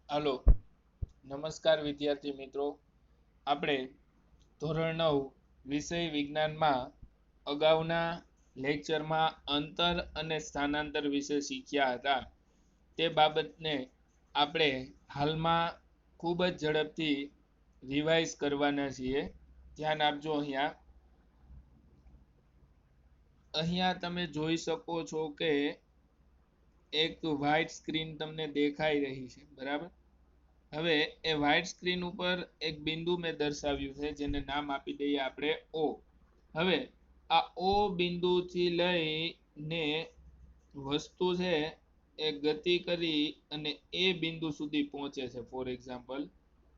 હાલો, નમસ્કાર વિદ્યાર્થી મિત્રો. આપણે ધોરણ 9 વિષય વિજ્ઞાનમાં અગાઉના લેક્ચરમાં અંતર અને સ્થાનાંતર વિશે શીખ્યા હતા. તે બાબતને આપણે હાલમાં ખૂબ જ ઝડપથી રિવાઇઝ કરવાના છીએ. ધ્યાન આપજો. અહીંયા તમે જોઈ શકો છો કે એક વ્હાઇટ સ્ક્રીન તમને દેખાઈ રહી છે, બરાબર. હવે એ વ્હાઇટ સ્ક્રીન ઉપર એક બિંદુ મેં દર્શાવ્યું છે, જેને નામ આપી દઈએ આપણે O. હવે આ O બિંદુથી લઈને વસ્તુ છે એ ગતિ કરી અને એ બિંદુ સુધી પહોંચે છે. ફોર એક્ઝામ્પલ,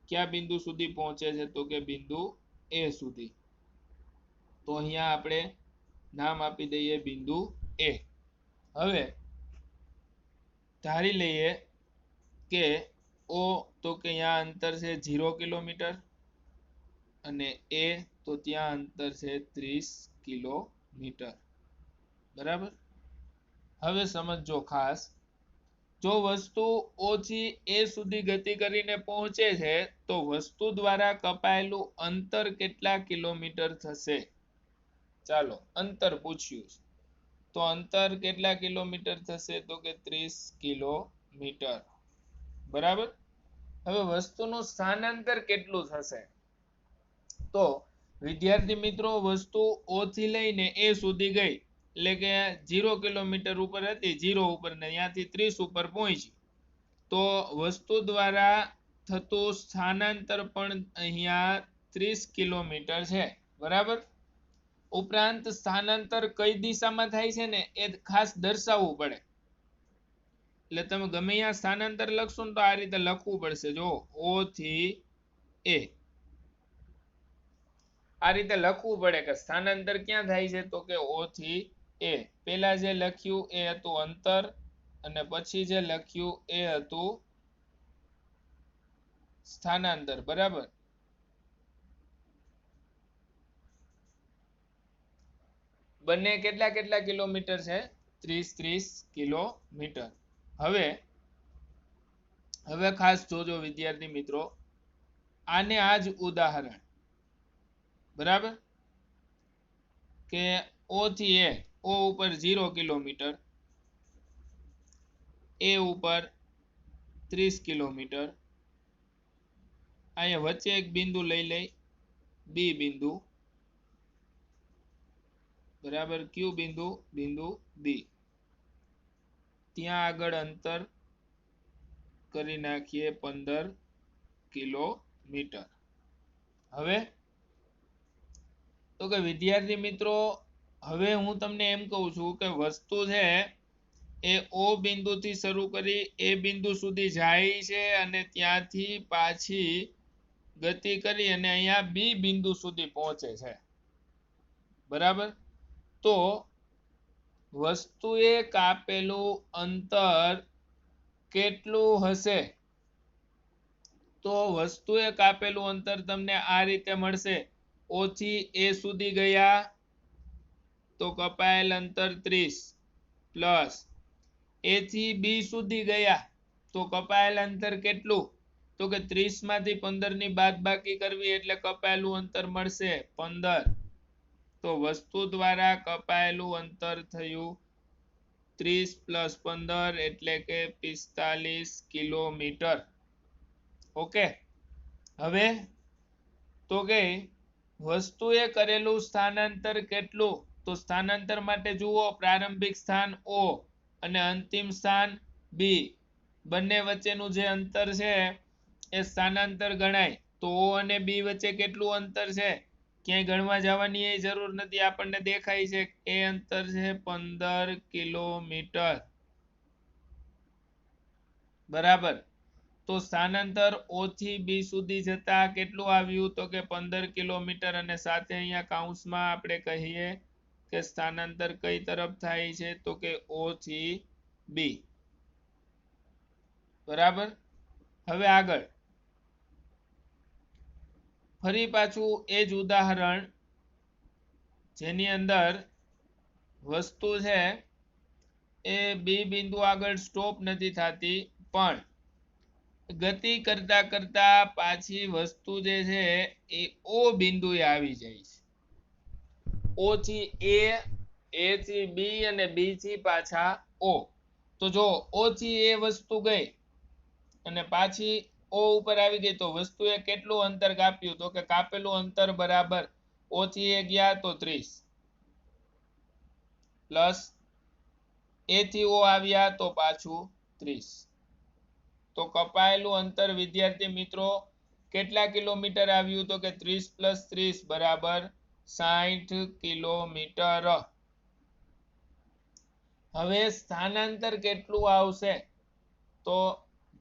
કયા બિંદુ સુધી પહોંચે છે? તો કે બિંદુ A સુધી. તો અહીંયા આપણે નામ આપી દઈએ બિંદુ A. હવે ધારી લઈએ કે O તો કે અહીંયા અંતર છે 0 કિલોમીટર અને A તો ત્યાં અંતર છે 30 કિલોમીટર, બરાબર. હવે સમજો ખાસ, જો વસ્તુ O થી A સુધી ગતિ કરીને પહોંચે છે તો વસ્તુ દ્વારા કપાયેલું અંતર કેટલા કિલોમીટર થશે? ચાલો, અંતર પૂછ્યું છે તો અંતર કેટલા કિલોમીટર થશે? તો કે 30 કિલોમીટર, બરાબર. હવે વસ્તુનું સ્થાનાંતર કેટલું થશે? તો વિદ્યાર્થી મિત્રો, વસ્તુ O થી લઈને A સુધી ગઈ, એટલે કે 0 કિલોમીટર ઉપર હતી, 0 ઉપર ને ત્યાંથી 30 ઉપર પહોંચી, તો વસ્તુ દ્વારા થતું સ્થાનાંતર પણ અહીંયા 30 કિલોમીટર છે, બરાબર. ઉપરાંત સ્થાનાંતર કઈ દિશામાં થાય છે ને એ ખાસ દર્શાવવું પડે. એટલે તમે ગમે ત્યાં સ્થાનાંતર લખશો ને તો આ રીતે લખવું પડશે. જો O થી A, આ રીતે લખવું પડે કે સ્થાનાંતર ક્યાં થાય છે? તો કે O થી A. પહેલા જે લખ્યું એ હતું અંતર અને પછી જે લખ્યું એ હતું સ્થાનાંતર, બરાબર. બંને કેટલા કેટલા કિલોમીટર છે? 30 કિલોમીટર. હવે ખાસ જોજો વિદ્યાર્થી મિત્રો, આને આ જ ઉદાહરણ, બરાબર, કે O થી A, O ઉપર 0 કિલોમીટર, A ઉપર 30 કિલોમીટર. અહીંયા વચ્ચે એક બિંદુ લઈ લઈ, B બિંદુ, બરાબર. કયું બિંદુ? બિંદુ B. ત્યાં આગળ અંતર કરી નાખીએ 15 કિલોમીટર. હવે તો કે વિદ્યાર્થી મિત્રો, હવે હું તમને એમ કહું છું કે વસ્તુ છે એ O બિંદુથી શરૂ કરી A બિંદુ સુધી જાય છે અને ત્યાંથી પાછી ગતિ કરી અને અહીંયા B બિંદુ સુધી પહોંચે છે, બરાબર. તો વસ્તુએ કાપેલું અંતર કેટલું હશે? તો વસ્તુએ કાપેલું અંતર તમને આ રીતે મળશે. O થી A સુધી ગયા તો કપાયેલ અંતર 30 પ્લસ A થી B સુધી ગયા તો કપાયેલ અંતર કેટલું? તો કે 30 માંથી 15 ની બાદબાકી કરવી એટલે કપાયેલું અંતર મળશે 15. તો વસ્તુ દ્વારા કપાયેલું અંતર થયું 30 પ્લસ 15 એટલે કે 45 કિલોમીટર. ઓકે. હવે તો કે વસ્તુએ કરેલું સ્થાનાંતર કેટલું? તો સ્થાનાંતર માટે જુઓ, પ્રારંભિક સ્થાન O અને અંતિમ સ્થાન B, બંને વચ્ચેનું જે અંતર છે એ સ્થાનાંતર ગણાય. તો O અને B વચ્ચે કેટલું અંતર છે? ક્યાંય ગણવા જવાની એ જરૂર નથી, આપણને દેખાય છે. એ અંતર છે 15 કિલોમીટર, બરાબર. તો સ્થાનાંતર O થી B સુધી જતા કેટલું આવ્યું? તો કે 15 કિલોમીટર. અને સાથે અહીંયા કૌંસમાં આપણે કહીએ કે સ્થાનાંતર કઈ તરફ થાય છે? તો કે O થી B, બરાબર. હવે આગળ ફરી પાછું એ જ ઉદાહરણ, જેની અંદર વસ્તુ છે એ B બિંદુ આગળ સ્ટોપ નથી થતી, પણ ગતિ કરતા કરતા પાછી વસ્તુ જે છે એ ઓ બિંદુએ આવી જાય છે. ઓ થી એ થી બી અને બી થી પાછા ઓ. તો જો ઓ થી એ વસ્તુ ગઈ અને પાછી ઓ ઉપર આવી ગઈ તો વસ્તુએ કેટલું અંતર કાપ્યું? તો કે કાપેલું અંતર બરાબર ઓ થી એ ગયા તો 30 પ્લસ એ થી ઓ આવ્યા તો પાછું 30. તો કપાયેલું અંતર વિદ્યાર્થી મિત્રો કેટલા કિલોમીટર આવ્યું? તો કે 30 + 30 બરાબર 60 કિલોમીટર. હવે સ્થાનાંતર કેટલું આવશે? તો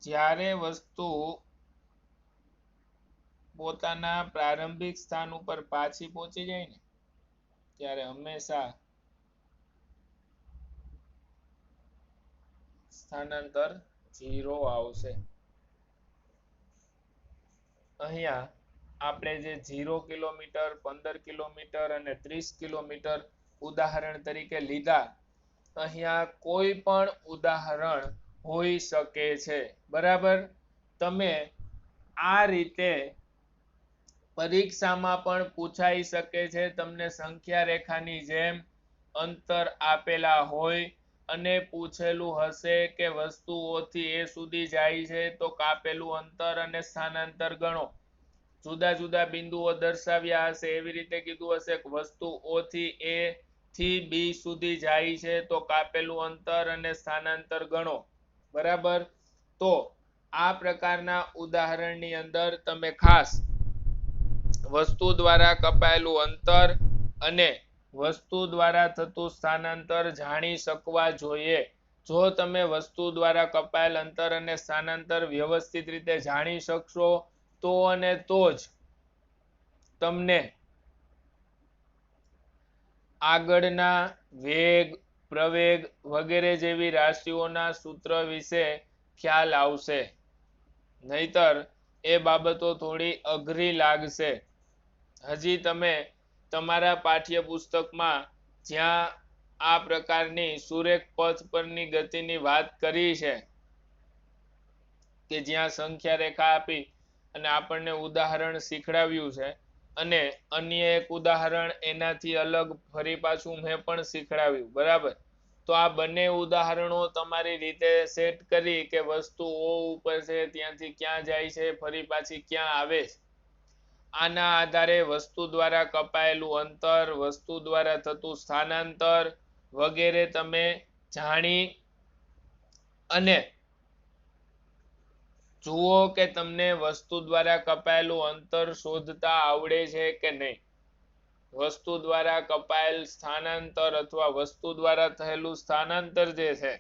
જ્યારે વસ્તુ પોતાના પ્રારંભિક સ્થાન ઉપર પાછી પહોંચી જાય ને ત્યારે હંમેશા સ્થાનાંતર 0 આવશે. અહીંયા આપણે જે 0 કિલોમીટર, 15 કિલોમીટર અને 30 કિલોમીટર ઉદાહરણ તરીકે લીધા, અહીંયા કોઈ પણ ઉદાહરણ હોઈ શકે છે. બરાબર? તમે આ રીતે પરીક્ષામાં પણ પૂછાઈ શકે છે. તમને સંખ્યા રેખાની જેમ અંતર આપેલા હોય અને પૂછેલું હશે કે વસ્તુઓથી એ સુધી જાય છે તો કાપેલું અંતર અને સ્થાનાંતર ગણો. જુદા જુદા બિંદુઓ દર્શાવ્યા હશે, એવી રીતે કીધું હશે કે વસ્તુ ઓ થી એ થી બી સુધી જાય છે તો કાપેલું અંતર અને સ્થાનાંતર ગણો. બરાબર? તો આ પ્રકારના ઉદાહરણની અંદર તમે ખાસ વસ્તુ દ્વારા કપાયેલું અંતર અને વસ્તુ દ્વારા થતું સ્થાનાંતર જાણી શકવા જોઈએ. જો તમે વસ્તુ દ્વારા કપાયેલ અંતર અને સ્થાનાંતર વ્યવસ્થિત રીતે જાણી શકશો તો અને તો જ તમને આગળના વેગ, પ્રવેગ વગેરે જેવી રાશિઓના સૂત્ર વિશે ખ્યાલ આવશે. નહીતર એ બાબતો થોડી અઘરી લાગશે. હજી તમે તમારા પાઠ્યપુસ્તકમાં જ્યાં આ પ્રકારની સુરેખ પથ પરની ગતિની વાત કરી છે કે જ્યાં સંખ્યા રેખા આપી અને આપણને ઉદાહરણ શીખડાવ્યું છે અને અન્ય એક ઉદાહરણ એનાથી અલગ ફરી પાછું મેં પણ શીખડાવ્યું. બરાબર? તો આ બંને ઉદાહરણો તમારી રીતે સેટ કરી કે વસ્તુ ઓ ઉપર છે ત્યાંથી ક્યાં જાય છે, ફરી પાછી ક્યાં આવે છે, આના આધારે વસ્તુ દ્વારા કપાયેલું અંતર, વસ્તુ દ્વારા થતું સ્થાનાંતર વગેરે તમે જાણી અને જુઓ કે તમને વસ્તુ દ્વારા કપાયેલું અંતર શોધતા આવડે છે કે નહીં. વસ્તુ દ્વારા કપાયેલ સ્થાનાંતર અથવા વસ્તુ દ્વારા થયેલું સ્થાનાંતર જે છે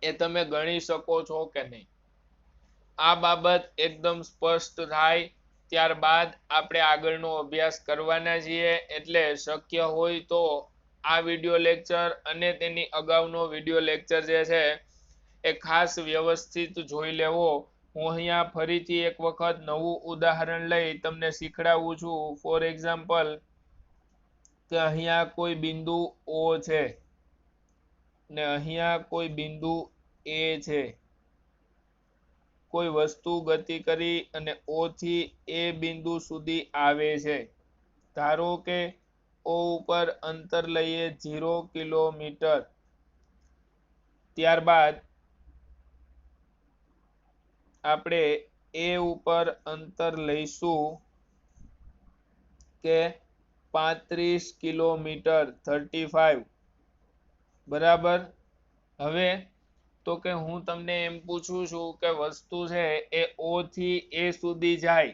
એ તમે ગણી શકો છો કે નહીં. આ બાબત એકદમ સ્પષ્ટ થાય ત્યારબાદ આપણે આગળનો અભ્યાસ કરવાના છીએ. એટલે શક્ય હોય તો આ વિડિયો લેક્ચર અને તેની અગાઉનો વિડિયો લેક્ચર જે છે એ ખાસ વ્યવસ્થિત જોઈ લેવો. હું અહીંયા ફરીથી એક વખત નવું ઉદાહરણ લઈ તમને શીખડાવું છું. ફોર એક્ઝામ્પલ કે અહીંયા કોઈ બિંદુ ઓ છે ને અહીંયા કોઈ બિંદુ એ છે. કોઈ વસ્તુ ગતિ કરી અને ઓ થી એ બિંદુ સુધી આવે છે. ધારો કે ઓ ઉપર અંતર લઈએ 0 કિલોમીટર. ત્યારબાદ આપણે એ ઉપર અંતર લઈશું કે 35 કિલોમીટર 35. બરાબર? હવે તો કે હું તમને એમ પૂછું છું કે વસ્તુ છે એ ઓ થી એ સુધી જાય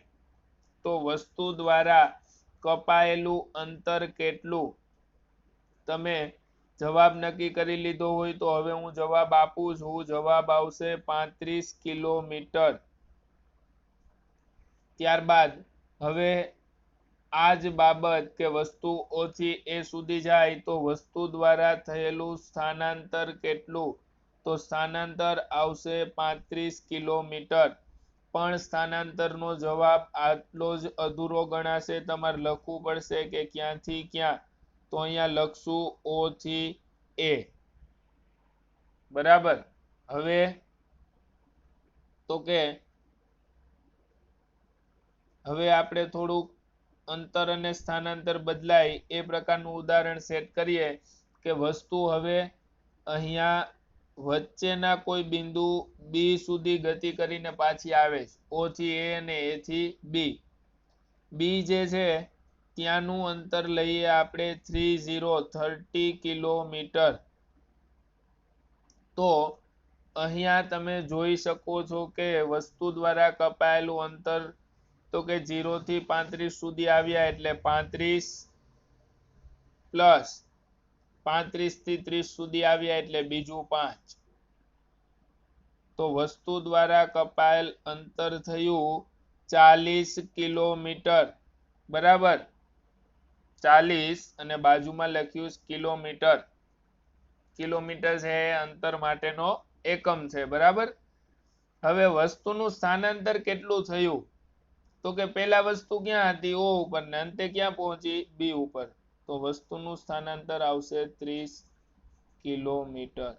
તો વસ્તુ દ્વારા કપાયેલું અંતર કેટલું? તમે જવાબ નક્કી કરી લીધો હોય તો હવે હું જવાબ આપું છું. જવાબ આવશે 35 કિલોમીટર. ત્યારબાદ હવે આ જ બાબત કે વસ્તુ ઓ થી એ સુધી જાય તો વસ્તુ દ્વારા થયેલું સ્થાનાંતર કેટલું? તો સ્થાનાંતર આવશે 35 કિલોમીટર. પણ સ્થાનાંતરનો જવાબ આટલો જ અધૂરો ગણાશે. તમારે લખવું પડશે કે ક્યાંથી ક્યાં. તો અહીંયા લખશું ઓ થી એ. બરાબર? હવે તો કે હવે આપણે થોડુંક અંતર અને સ્થાનાંતર બદલાય એ પ્રકારનું ઉદાહરણ સેટ કરીએ કે વસ્તુ હવે અહીંયા વચ્ચેના કોઈ બિંદુ બી સુધી ગતિ કરીને પાછી આવે છે. ઓ થી એ અને એ થી બી. બી જે છે ત્યાંનું અંતર લઈએ આપણે 30 કિલોમીટર. તો અહીંયા તમે જોઈ શકો છો કે વસ્તુ દ્વારા કપાયેલું અંતર તો કે 0 થી 35 સુધી આવ્યા એટલે 35 પ્લસ 35 થી 30 સુધી આવ્યા એટલે બીજું 5. તો વસ્તુ દ્વારા કપાયેલ અંતર થયું 40 કિલોમીટર. બરાબર, 40 અને બાજુમાં લખ્યું કિલોમીટર. કિલોમીટર છે અંતર માટેનો એકમ છે. બરાબર, હવે વસ્તુનું સ્થાનાંતર કેટલું થયું તો કે પહેલા વસ્તુ ક્યાં હતી? ઓ ઉપર ને અંતે ક્યાં પહોંચી? બી ઉપર. તો વસ્તુનું સ્થાનાંતર આવશે 30 કિલોમીટર.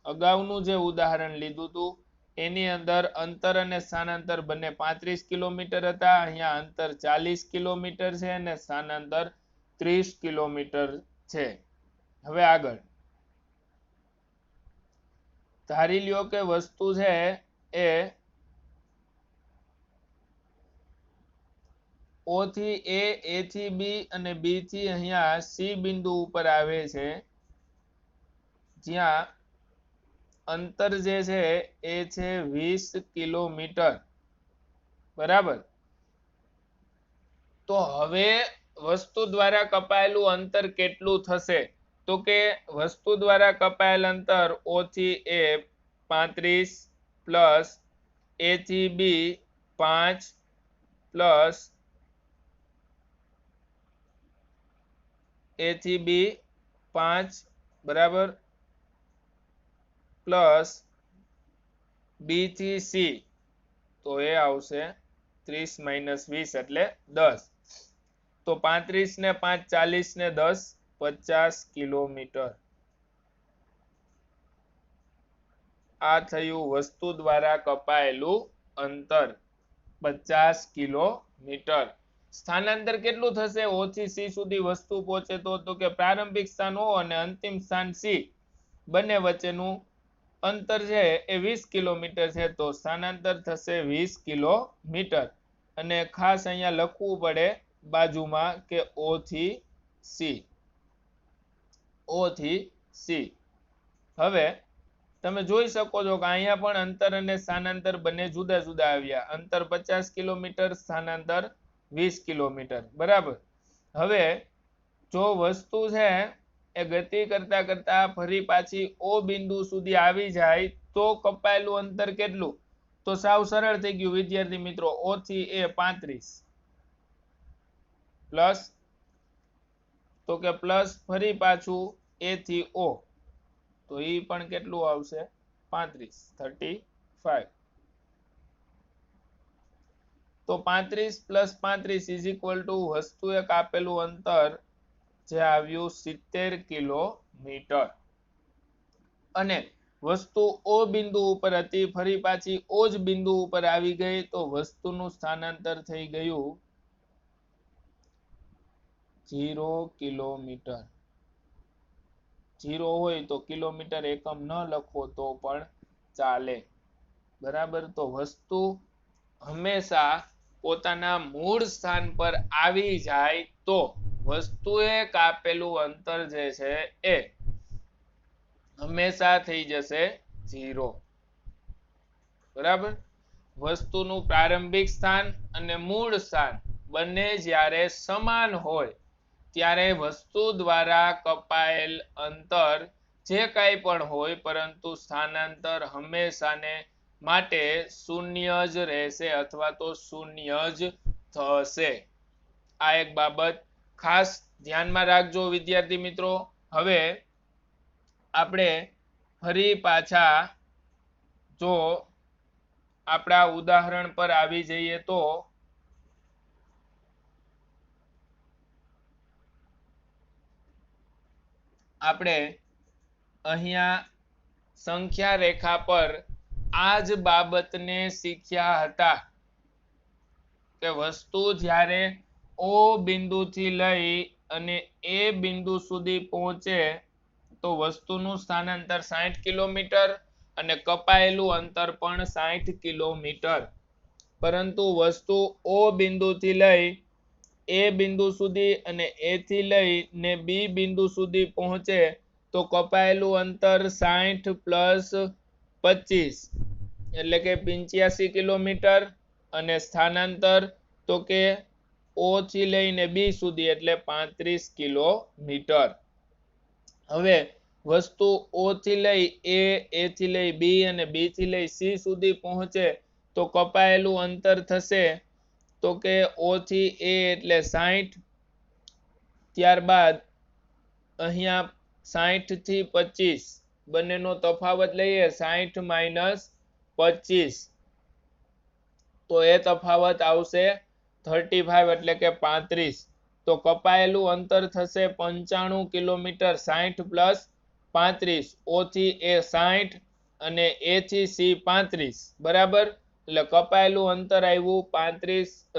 અગાઉનું જે ઉદાહરણ લીધું હતું એની અંદર અંતર અને સ્થાનાંતર બંને 35 કિલોમીટર હતા. અહીંયા અંતર 40 કિલોમીટર છે અને સ્થાનાંતર 30 કિલોમીટર છે. હવે આગળ ધારી લ્યો કે વસ્તુ છે એ ઓ થી એ થી બી અને બી થી અહીંયા સી બિંદુ ઉપર આવે છે, જ્યાં અંતર જે છે એ છે 20 કિલોમીટર. બરાબર, તો હવે વસ્તુ દ્વારા કપાયેલું અંતર કેટલું થશે તો કે વસ્તુ દ્વારા કપાયેલ અંતર ઓ થી એ 35 પ્લસ એ થી બી 5 પ્લસ એ થી બી 5 બરાબર પ્લસ બી થી સી તો એ આવશે 30 માઇનસ 20 એટલે 10. તો 35 ને 5 40 ને 10 50 કિલોમીટર. આ થયું વસ્તુ દ્વારા કપાયેલું અંતર 50 કિલોમીટર. સ્થાનાંતર કેટલું થશે? ઓ થી સી સુધી વસ્તુ પહોંચે તો કે પ્રારંભિક સ્થાન ઓ અને અંતિમ સ્થાન સી બંને વચ્ચેનું અંતર છે એ 20 કિલોમીટર છે. તો સ્થાનાંતર થશે 20 કિલોમીટર. અને ખાસ અહીંયા લખવું પડે બાજુમાં કે ઓ થી સી. ઓ થી સી. હવે તમે જોઈ શકો છો કે અહીંયા પણ અંતર અને સ્થાનાંતર બંને જુદા જુદા આવ્યા. અંતર 50 કિલોમીટર, સ્થાનાંતર 20 કિલોમીટર. બરાબર, હવે જો વસ્તુ છે એ ગતિ કરતા કરતા ફરી પાછી ઓ બિંદુ સુધી આવી જાય તો કપાયેલું અંતર કેટલું? તો સાવ સરળ થઈ ગયું વિદ્યાર્થી મિત્રો. ઓ થી એ 35 પ્લસ તો કે પ્લસ ફરી પાછું એ થી ઓ તો એ પણ કેટલું આવશે? 35. તો 35 પ્લસ 35 ઇઝ ઇક્વલ ટુ વસ્તુએ કાપેલું અંતર જે આવ્યું 70 કિલોમીટર. અને વસ્તુ ઓ બિંદુ ઉપર હતી, ફરી પાછી ઓ જ બિંદુ ઉપર આવી ગઈ તો વસ્તુનું સ્થાનાંતર થઈ ગયું 0 કિલોમીટર. 0 હોય તો કિલોમીટર એકમ ન લખો તો પણ ચાલે. બરાબર, તો વસ્તુ હંમેશા પોતાના મૂળ સ્થાન પર આવી જાય તો વસ્તુએ કાપેલું અંતર જે છે એ હંમેશા થઈ જશે 0. બરાબર, વસ્તુનું પ્રારંભિક સ્થાન અને મૂળ સ્થાન બંને જ્યારે સમાન હોય ત્યારે વસ્તુ દ્વારા કપાયેલ અંતર જે કાંઈ પણ હોય પરંતુ સ્થાનાંતર હંમેશાને માટે શૂન્ય જ રહેશે અથવા તો શૂન્ય જ થશે. આ એક બાબત ખાસ ધ્યાનમાં રાખજો વિદ્યાર્થી મિત્રો. હવે આપણે ફરી પાછા જો આપણા ઉદાહરણ પર આવી જઈએ તો આપણે અહીંયા સંખ્યા રેખા પર આ જ બાબતને શીખ્યા હતા કે વસ્તુ જ્યારે O બિંદુથી લઈ અને A બિંદુ સુધી પહોંચે તો વસ્તુનું સ્થાનાંતર 60 કિલોમીટર અને કપાયેલું અંતર પણ 60 કિલોમીટર, પરંતુ વસ્તુ O બિંદુથી લઈ A બિંદુ સુધી અને A થી લઈને B બિંદુ સુધી પહોંચે તો કપાયેલું અંતર 60 પ્લસ 25 એટલે કે 85 કિલોમીટર અને સ્થાનાંતર તો કે O થી લઈને B સુધી એટલે 35 કિલોમીટર. હવે વસ્તુ O થી લઈ A થી લઈ B અને B થી લઈ C સુધી પહોંચે તો કપાયેલું અંતર થશે તો કે O થી A એટલે 60, ત્યારબાદ અહીંયા 60 થી 25 બંનેનો તફાવત લઈએ 60 માઈનસ 25 તો એ તફાવત આવશે 35 એટલે કે 35, તો કપાયેલું અંતર થશે 95 કિલોમીટર. 60 પ્લસ 35 O થી A 60 અને A થી C 35 બરાબર, એટલે કપાયેલું અંતર આવ્યું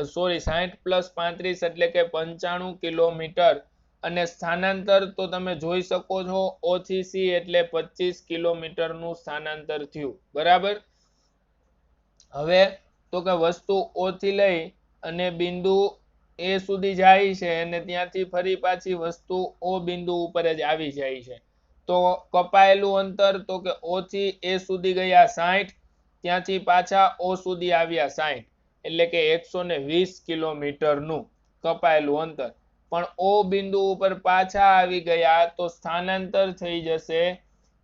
60 પ્લસ 35 એટલે કે 95 કિલોમીટર અને સ્થાનાંતર તો તમે જોઈ શકો છો O થી C એટલે 25 કિલોમીટરનું સ્થાનાંતર થયું બરાબર. હવે તો કે વસ્તુ O થી લઈ અને બિંદુ A સુધી જાય છે અને ત્યાંથી ફરી પાછી વસ્તુ O બિંદુ ઉપર જ આવી જાય છે તો કપાયેલું અંતર તો કે O થી A સુધી ગયા 60, ત્યાંથી પાછા O સુધી આવ્યા 60 એટલે કે 120 કિલોમીટરનું કપાયેલું અંતર, પણ O બિંદુ ઉપર પાછા આવી ગયા તો સ્થાનાંતર થઈ જશે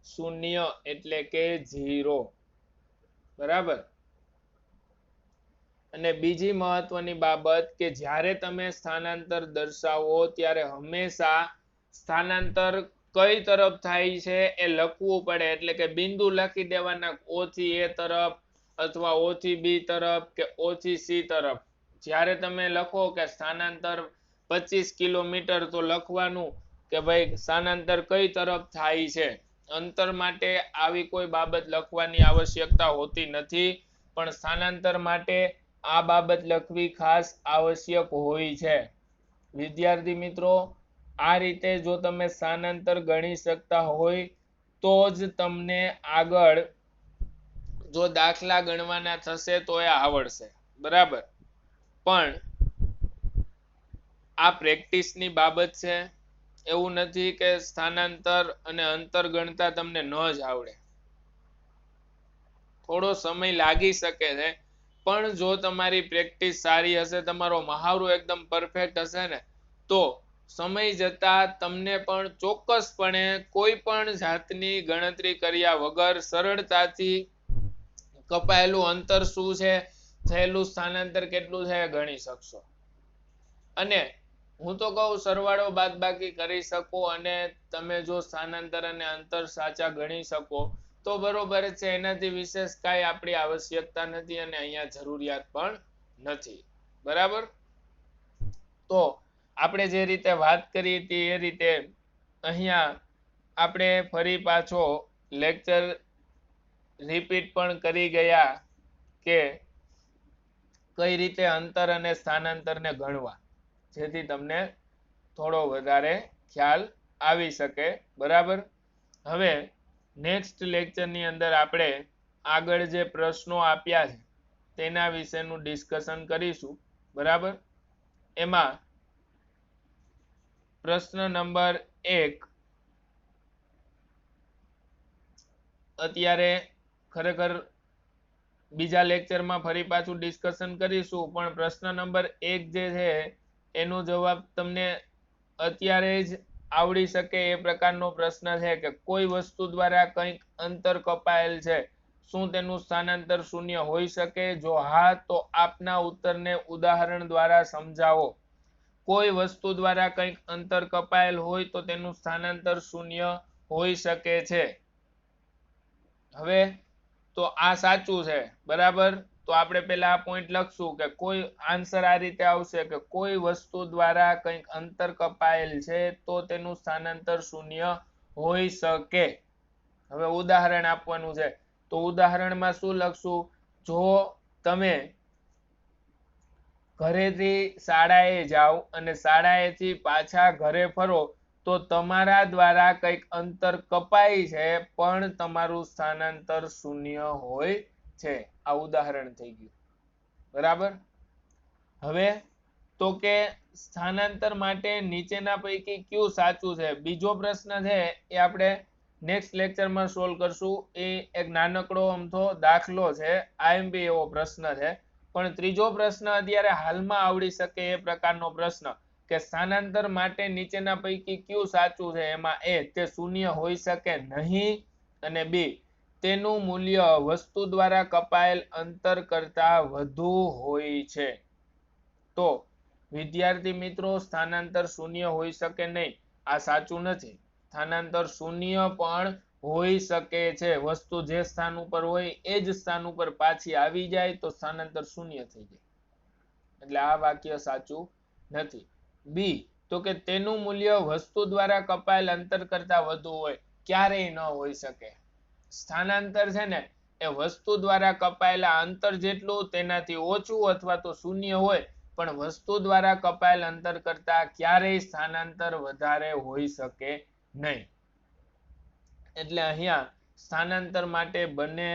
0 એટલે કે 0 બરાબર. અને બીજી મહત્વની બાબત કે જ્યારે તમે સ્થાનાંતર દર્શાવો ત્યારે હંમેશા સ્થાનાંતર કઈ તરફ થાય છે એ લખવું પડે, એટલે કે બિંદુ લખી દેવાના O થી A તરફ અથવા O થી B તરફ કે O થી C તરફ. જ્યારે તમે લખો કે સ્થાનાંતર 25 કિલોમીટર તો લખવાનું કે ભાઈ સ્થાનાંતર કઈ તરફ થાય છે. અંતર માટે આવી કોઈ બાબત લખવાની આવશ્યકતા હોતી નથી, પણ સ્થાનાંતર માટે આ બાબત લખવી ખાસ આવશ્યક હોય છે. વિદ્યાર્થી મિત્રો, આ રીતે જો તમે સ્થાનાંતર ગણી શકતા હોય તો જ તમને આગળ જો દાખલા ગણવાના થશે તો એ આવડશે બરાબર. પણ આ પ્રેક્ટિસની બાબત છે, એવું નથી કે સ્થાનાંતર અને અંતર ગણતા તમને ન જ આવડે, થોડો સમય લાગી શકે છે, પણ જો તમારી પ્રેક્ટિસ સારી હશે, તમારો મહાવરો એકદમ પરફેક્ટ હશે ને તો સમય જતા તમને પણ ચોક્કસપણે કોઈ પણ જાતની ગણતરી કર્યા વગર સરળતાથી કપાયેલું અંતર શું છે, થયેલું સ્થાનાંતર કેટલું છે ગણી શકશો. અને હું તો કહું સરવાળો બાદબાકી કરી શકો અને તમે જો સ્થાનાંતર અને અંતર સાચા ગણી શકો તો બરોબર છે, એનાથી વિશેષ કાંઈ આપણી આવશ્યકતા નથી અને અહીંયા જરૂરિયાત પણ નથી બરાબર. તો આપણે જે રીતે વાત કરી હતી એ રીતે અહીંયા આપણે ફરી પાછો લેક્ચર રિપીટ પણ કરી ગયા કે કઈ રીતે અંતર અને સ્થાનાંતરને ગણવા, જેથી તમને થોડો વધારે ખ્યાલ આવી શકે બરાબર. હવે નેક્સ્ટ લેક્ચરની અંદર આપણે આગળ જે પ્રશ્નો આપ્યા છે તેના વિશેનું ડિસ્કશન કરીશું બરાબર. એમાં પ્રશ્ન નંબર 1 અત્યારે ખરેખર બીજા લેક્ચરમાં ફરી પાછું ડિસ્કશન કરીશું, પણ પ્રશ્ન નંબર 1 જે છે એનો જવાબ તમને અત્યારે જ આવડી શકે એ પ્રકારનો પ્રશ્ન છે કે કોઈ વસ્તુ દ્વારા કંઈક અંતર કપાયેલ છે, શું તેનું સ્થાનાંતર 0 હોઈ શકે? જો હા તો આપના ઉત્તરને ઉદાહરણ દ્વારા સમજાવો. કોઈ વસ્તુ દ્વારા કંઈક અંતર કપાયેલ હોય તો તેનું સ્થાનાંતર 0 હોઈ શકે છે. હવે તો આ સાચું છે બરાબર. તો આપણે પહેલા આ પોઈન્ટ લખશું કે કોઈ આન્સર આ રીતે આવશે કે કોઈ વસ્તુ દ્વારા કંઈક અંતર કપાયેલ છે તો તેનું સ્થાનાંતર 0 હોઈ શકે. હવે ઉદાહરણ આપવાનું છે તો ઉદાહરણમાં શું લખશું? જો તમે ઘરેથી શાળાએ જાઓ અને શાળાએથી પાછા ઘરે ફરો તો તમારા દ્વારા કંઈક અંતર કપાય છે પણ તમારું સ્થાનાંતર શૂન્ય હોય છે. આ ઉદાહરણ થઈ ગયું. બરાબર. હવે તો કે સ્થાનાંતર માટે નીચેના પૈકી કયું સાચું છે? બીજો પ્રશ્ન છે એ આપણે નેક્સ્ટ લેક્ચરમાં સોલ્વ કરશું. એ એક નાનકડો અમથો દાખલો છે, આઈએમપી એવો પ્રશ્ન છે. પણ ત્રીજો પ્રશ્ન અત્યારે હાલમાં આવડી શકે એ પ્રકારનો પ્રશ્ન કે સ્થાનાંતર માટે નીચેના પૈકી કયું સાચું છે? એમાં એ તે શૂન્ય હોઈ શકે નહીં અને બી તેનું મૂલ્ય વસ્તુ દ્વારા કપાયેલ અંતર કરતા વધુ હોય છે. તો વિદ્યાર્થી મિત્રો સ્થાનાંતર શૂન્ય હોઈ શકે નહીં, આ સાચું નથી. સ્થાનાંતર શૂન્ય પણ હોઈ શકે છે. વસ્તુ જે સ્થાન ઉપર હોય એ જ સ્થાન ઉપર પાછી આવી જાય તો સ્થાનાંતર શૂન્ય થઈ જાય. એટલે આ વાક્ય સાચું નથી. બી તો કે તેનું મૂલ્ય વસ્તુ દ્વારા કપાયેલ અંતર કરતા વધુ હોય, ક્યારેય ન હોઈ શકે. સ્થાનાંતર છે ને એ વસ્તુ દ્વારા કપાયેલા અંતર જેટલું તેનાથી ઓછું અથવા તો શૂન્ય હોય, પણ વસ્તુ દ્વારા કપાયેલ અંતર કરતા ક્યારેય સ્થાનાંતર વધારે હોઈ શકે નહીં. એટલે અહીંયા સ્થાનાંતર માટે બંને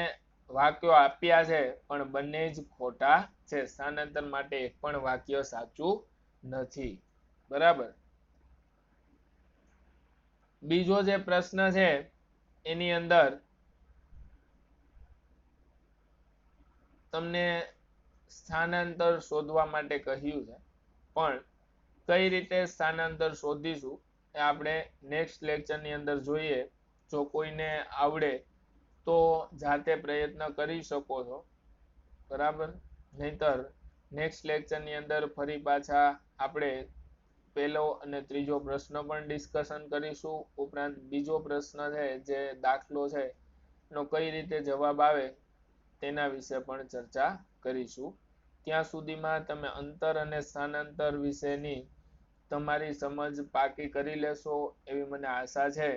વાક્યો આપ્યા છે પણ બંને જ ખોટા છે. સ્થાનાંતર માટે એક પણ વાક્ય સાચું નથી. બરાબર. બીજો જે પ્રશ્ન છે એની અંદર તમને સ્થાનાંતર શોધવા માટે કહ્યું છે, પણ કઈ રીતે સ્થાનાંતર શોધીશું એ આપણે નેક્સ્ટ લેક્ચરની અંદર જોઈએ. જો કોઈને આવડે તો જાતે પ્રયત્ન કરી શકો છો. બરાબર. નહીતર નેક્સ્ટ લેક્ચરની અંદર ફરી પાછા આપણે પહેલો અને ત્રીજો પ્રશ્ન પણ ડિસ્કશન કરીશું. ઉપરાંત બીજો પ્રશ્ન છે જે દાખલો છે એનો કઈ રીતે જવાબ આવે તેના વિશે પણ ચર્ચા કરીશું. ત્યાં સુધીમાં તમે અંતર અને સ્થાનાંતર વિશેની તમારી સમજ પાકી કરી લેશો એવી મને આશા છે.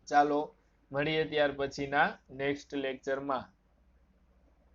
ચાલો મળીએ ત્યાર પછીના નેક્સ્ટ લેક્ચરમાં.